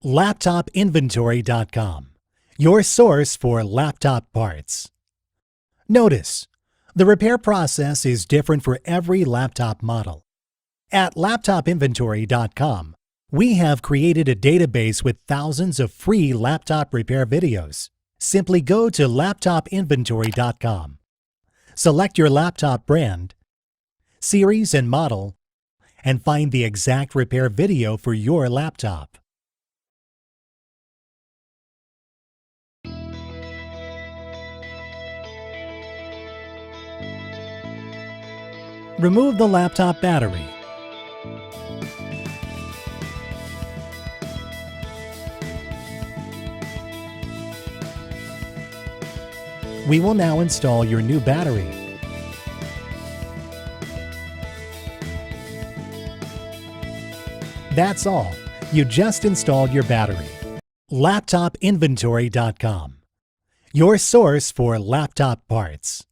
LaptopInventory.com, your source for laptop parts. Notice, the repair process is different for every laptop model. At LaptopInventory.com, we have created a database with thousands of free laptop repair videos. Simply go to LaptopInventory.com, select your laptop brand, series and model, and find the exact repair video for your laptop. Remove the laptop battery. We will now install your new battery. That's all. You just installed your battery. LaptopInventory.com, your source for laptop parts.